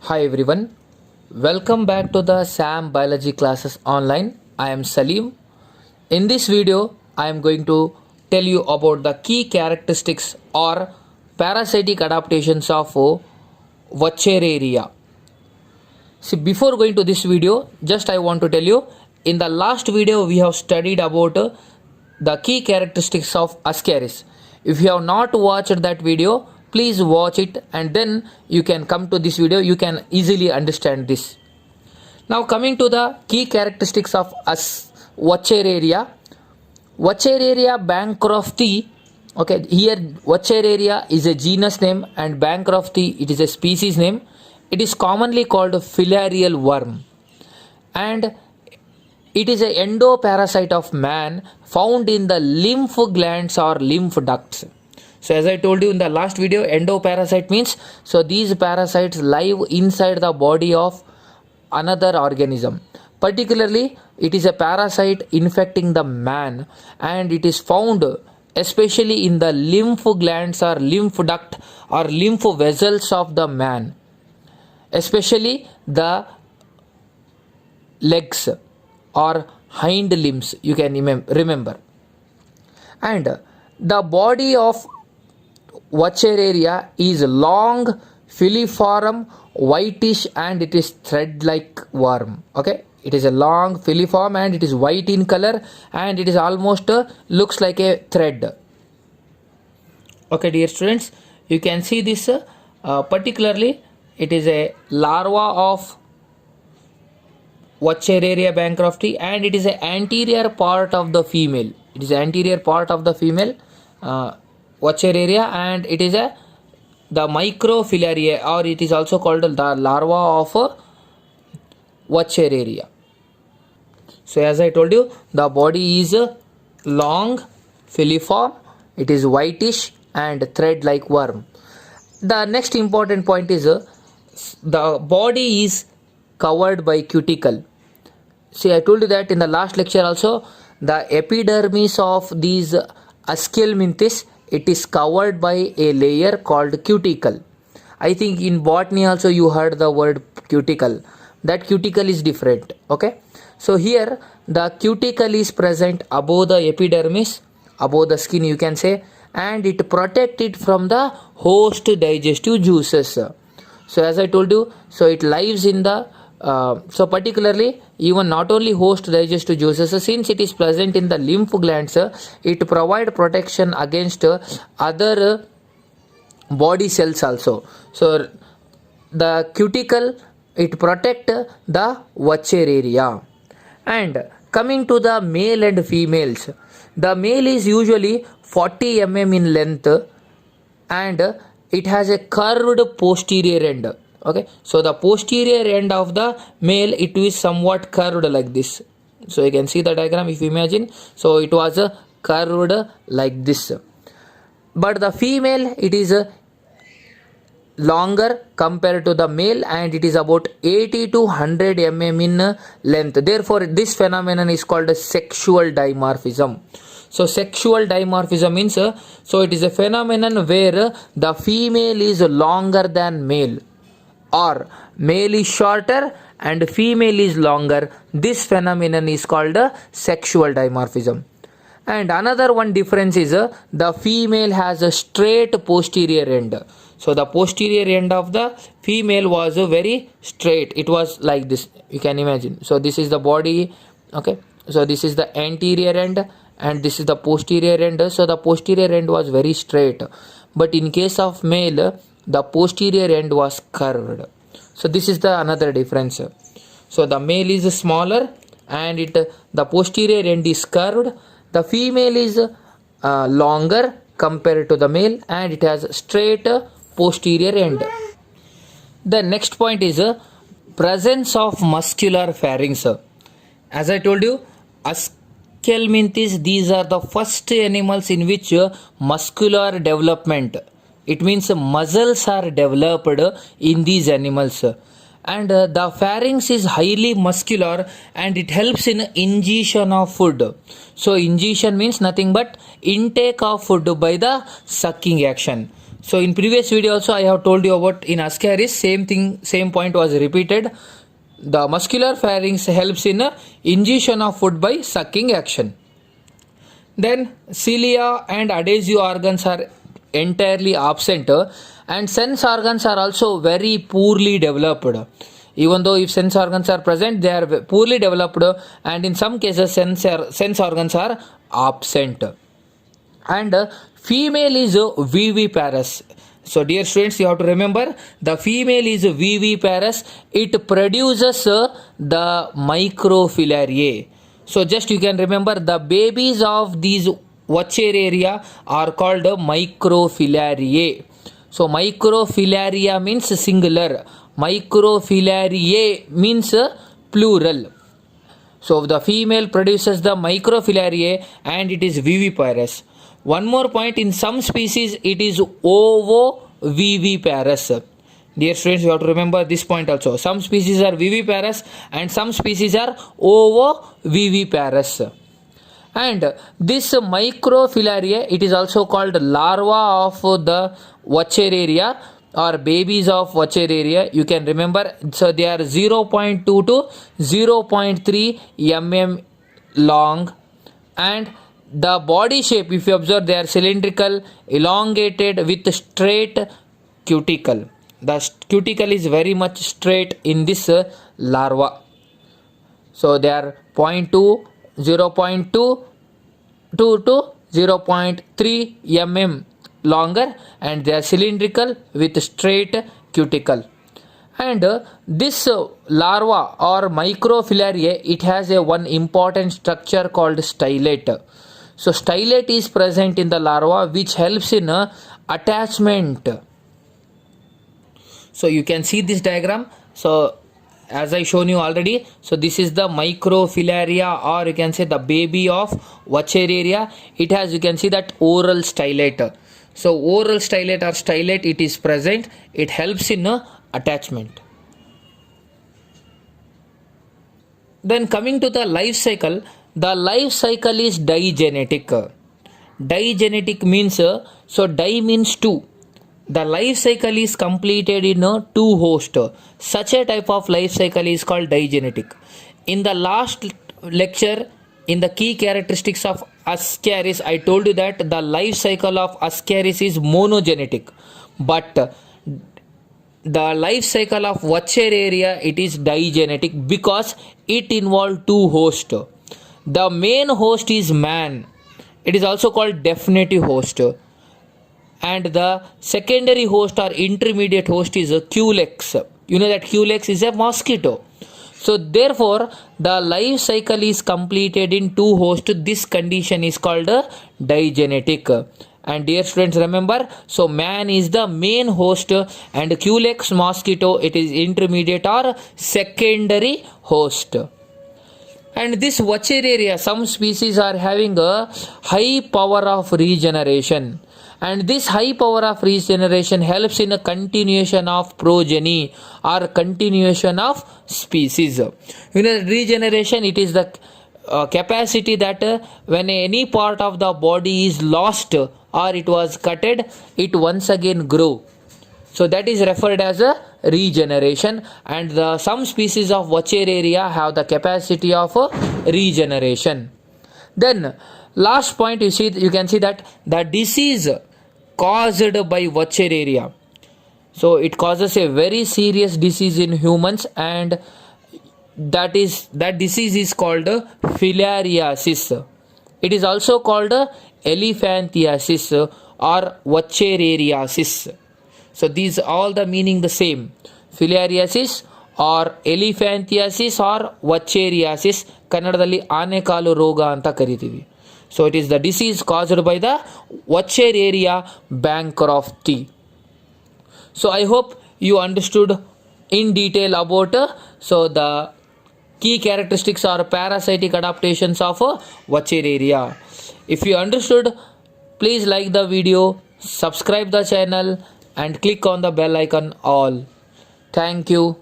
Hi everyone, welcome back to the SAM Biology classes online. I am Salim. In this video, I am going to tell you about the key characteristics or parasitic adaptations of Wuchereria. See, before going to this video, just I want to tell you, in the last video we have studied about the key characteristics of Ascaris. If you have not watched that video, please watch it and then you can come to this video, you can easily understand this. Now coming to the key characteristics of Wuchereria. Wuchereria bancrofti. Okay, here Wuchereria is a genus name and bancrofti it is a species name. It is commonly called filarial worm and it is an endoparasite of man found in the lymph glands or lymph ducts. So as I told you in the last video, endoparasite means so these parasites live inside the body of another organism. Particularly, it is a parasite infecting the man and it is found especially in the lymph glands or lymph duct or lymph vessels of the man, especially the legs or hind limbs, you can remember. And the body of Wuchereria is long, filiform, whitish and it is thread-like worm. Okay, it is a long, filiform and it is white in color and it is almost looks like a thread. Okay, dear students, you can see this particularly it is a larva of Wuchereria bancrofti and it is an anterior part of the female. It is anterior part of the female Wuchereria and it is the microfilaria or it is also called the larva of Wuchereria. So as I told you, the body is long, filiform, it is whitish and thread-like worm. The next important point is the body is covered by cuticle. See, I told you that in the last lecture also, the epidermis of these Aschelminthes, it is covered by a layer called cuticle. I think in botany also you heard the word cuticle. That cuticle is different. Okay, so here the cuticle is present above the epidermis, above the skin you can say, and it protects it from the host digestive juices. So as I told you, so it lives in the so particularly even not only host digestive juices, since it is present in the lymph glands, it provide protection against other body cells also. So the cuticle it protect the Wuchereria. And coming to the male and females, the male is usually 40 mm in length and it has a curved posterior end. Okay, so the posterior end of the male it is somewhat curved like this. So you can see the diagram if you imagine. So it was curved like this, but the female it is longer compared to the male and it is about 80 to 100 mm in length. Therefore this phenomenon is called a sexual dimorphism. So sexual dimorphism means so it is a phenomenon where the female is longer than male or male is shorter and female is longer. This phenomenon is called sexual dimorphism. And another one difference is the female has a straight posterior end. So the posterior end of the female was very straight. It was like this, you can imagine. So this is the body. Okay, so this is the anterior end and this is the posterior end. So the posterior end was very straight, but in case of male the posterior end was curved. So this is the another difference. So the male is smaller and the posterior end is curved. The female is longer compared to the male and it has straight posterior end. The next point is presence of muscular pharynx. As I told you, Aschelminthes, these are the first animals in which muscular development, it means muscles are developed in these animals, and the pharynx is highly muscular and it helps in ingestion of food. So ingestion means nothing but intake of food by the sucking action. So in previous video also I have told you about in Ascaris, same thing, same point was repeated. The muscular pharynx helps in ingestion of food by sucking action. Then cilia and adhesive organs are entirely absent, and sense organs are also very poorly developed. Even though if sense organs are present, they are poorly developed, and in some cases sense organs are absent. And female is viviparous. So dear students, you have to remember the female is viviparous. It produces the microfilariae. So just you can remember the babies of these Wuchereria are called microfilariae. So microfilariae means singular, microfilariae means plural. So the female produces the microfilariae and it is viviparous. One more point, in some species it is ovoviviparous. Dear students, you have to remember this point also. Some species are viviparous and some species are ovoviviparous. And this microfilariae, it is also called larva of the Wuchereria or babies of Wuchereria. You can remember, so they are 0.2 to 0.3 mm long, and the body shape, if you observe, they are cylindrical, elongated with straight cuticle. The cuticle is very much straight in this larva. So they are 0.2 to 0.3 mm longer, and they are cylindrical with straight cuticle. And this larva or microfilariae, it has a one important structure called stylate. So stylate is present in the larva, which helps in attachment. So you can see this diagram. So as I shown you already, so this is the microfilaria, or you can say the baby of Wuchereria. It has, you can see that oral stylate. So oral stylate or stylate, it is present. It helps in attachment. Then coming to the life cycle, the life cycle is digenetic. Digenetic means, so di means two. The life cycle is completed in two hosts. Such a type of life cycle is called digenetic. In the last lecture, in the key characteristics of Ascaris, I told you that the life cycle of Ascaris is monogenetic. But the life cycle of Wuchereria, it is digenetic because it involves two hosts. The main host is man. It is also called definitive host. And the secondary host or intermediate host is a Culex. You know that Culex is a mosquito. So therefore, the life cycle is completed in two hosts. This condition is called digenetic. And dear students, remember, so man is the main host and Culex mosquito, it is intermediate or secondary host. And this Wuchereria, some species are having a high power of regeneration. And this high power of regeneration helps in a continuation of progeny or continuation of species. You know, regeneration, it is the capacity that when any part of the body is lost or it was cutted, it once again grow. So that is referred as a regeneration, and some species of Wuchereria have the capacity of regeneration. Then last point, you can see that the disease caused by Wuchereria, so it causes a very serious disease in humans, and that disease is called filariasis. It is also called elephantiasis or Wuchereriasis. So these all the meaning the same, filariasis or elephantiasis or Wucheriasis. ಕನ್ನಡದಲ್ಲಿ ಆನೆಕಾಲು ರೋಗ ಅಂತ ಕರಿತೀವಿ. So it is the disease caused by the Wuchereria bancrofti. So I hope you understood in detail about so the key characteristics or parasitic adaptations of Wuchereria. If you understood, please like the video, subscribe the channel and click on the bell icon all. Thank you.